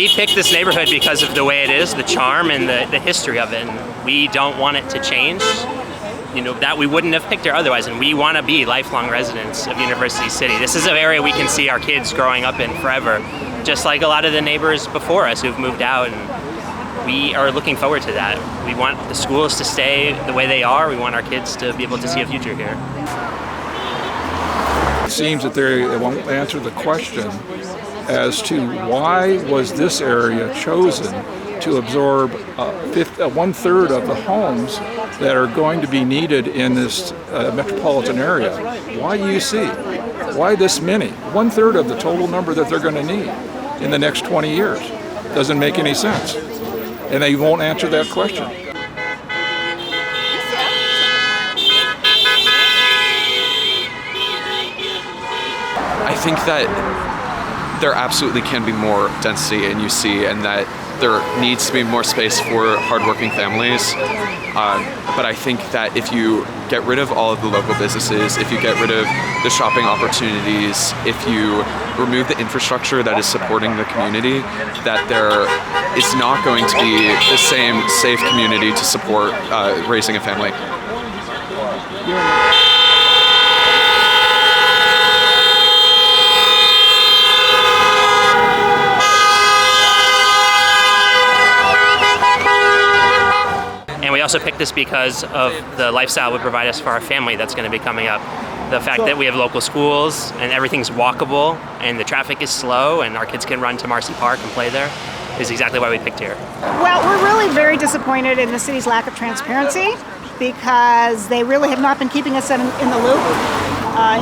We picked this neighborhood because of the way it is, the charm and the history of it, and we don't want it to change. You know, that we wouldn't have picked it otherwise, and we want to be lifelong residents of University City. This is an area we can see our kids growing up in forever, just like a lot of the neighbors before us who've moved out, and we are looking forward to that. We want the schools to stay the way they are. We want our kids to be able to see a future here. It seems that they won't answer the question as to why was this area chosen to absorb 1/3 of the homes that are going to be needed in this metropolitan area. Why UC? Why this many? 1/3 of the total number that they're going to need in the next 20 years. Doesn't make any sense. And they won't answer that question. I think that there absolutely can be more density in UC, and that there needs to be more space for hardworking families. But I think that if you get rid of all of the local businesses, if you get rid of the shopping opportunities, if you remove the infrastructure that is supporting the community, that there is not going to be the same safe community to support raising a family. We also picked this because of the lifestyle it would provide us for our family that's going to be coming up. The fact that we have local schools and everything's walkable and the traffic is slow and our kids can run to Marcy Park and play there is exactly why we picked here. Well, we're really very disappointed in the city's lack of transparency because they really have not been keeping us in the loop.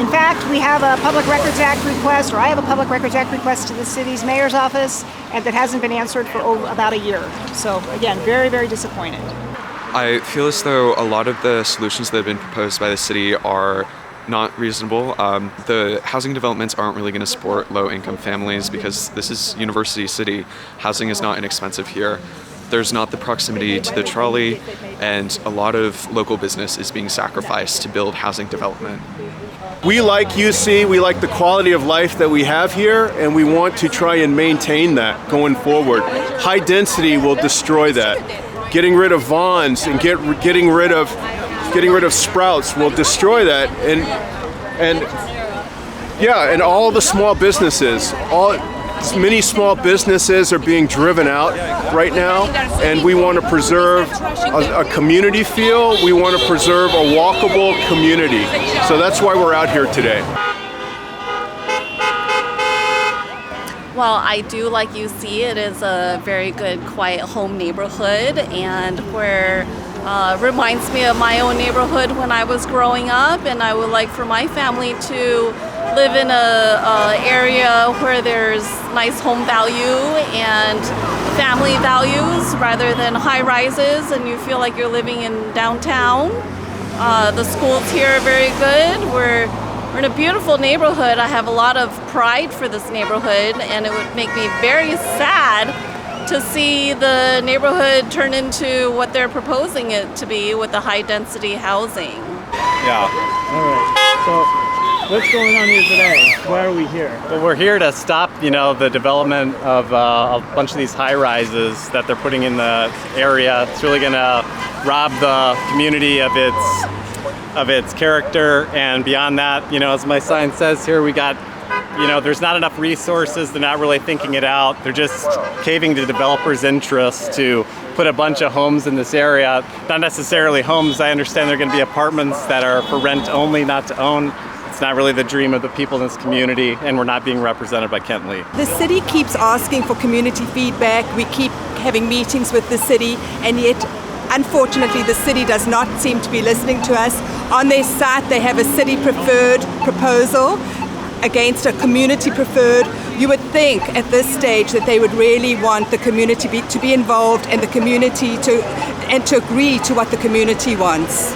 In fact, we have a Public Records Act request, or I have a Public Records Act request to the city's mayor's office, and that hasn't been answered for about a year. So again, very, very disappointed. I feel as though a lot of the solutions that have been proposed by the city are not reasonable. The housing developments aren't really going to support low-income families because this is University City. Housing is not inexpensive here. There's not the proximity to the trolley, and a lot of local business is being sacrificed to build housing development. We like UC, we like the quality of life that we have here, and we want to try and maintain that going forward. High density will destroy that. Getting rid of Vons and getting rid of Sprouts will destroy that, and all the small businesses, many small businesses are being driven out right now, and we want to preserve a community feel. We want to preserve a walkable community. So that's why we're out here today. Well, I do like UC. It is a very good, quiet home neighborhood, and where reminds me of my own neighborhood when I was growing up, and I would like for my family to live in a area where there's nice home value and family values rather than high rises and you feel like you're living in downtown. The schools here are very good. We're in a beautiful neighborhood. I have a lot of pride for this neighborhood, and it would make me very sad to see the neighborhood turn into what they're proposing it to be with the high density housing. Yeah. All right. So what's going on here today? Why are we here? Well, we're here to stop, the development of a bunch of these high rises that they're putting in the area. It's really going to rob the community of its character, and beyond that, as my sign says here, we got, there's not enough resources. They're not really thinking it out. They're just caving to developers' interests to put a bunch of homes in this area. Not necessarily homes. I understand they're going to be apartments that are for rent only, not to own. It's not really the dream of the people in this community, and we're not being represented by Kent Lee. The city keeps asking for community feedback. We keep having meetings with the city, and yet unfortunately, the city does not seem to be listening to us. On their site, they have a city-preferred proposal against a community-preferred. You would think at this stage that they would really want the community to be involved and the community to agree to what the community wants.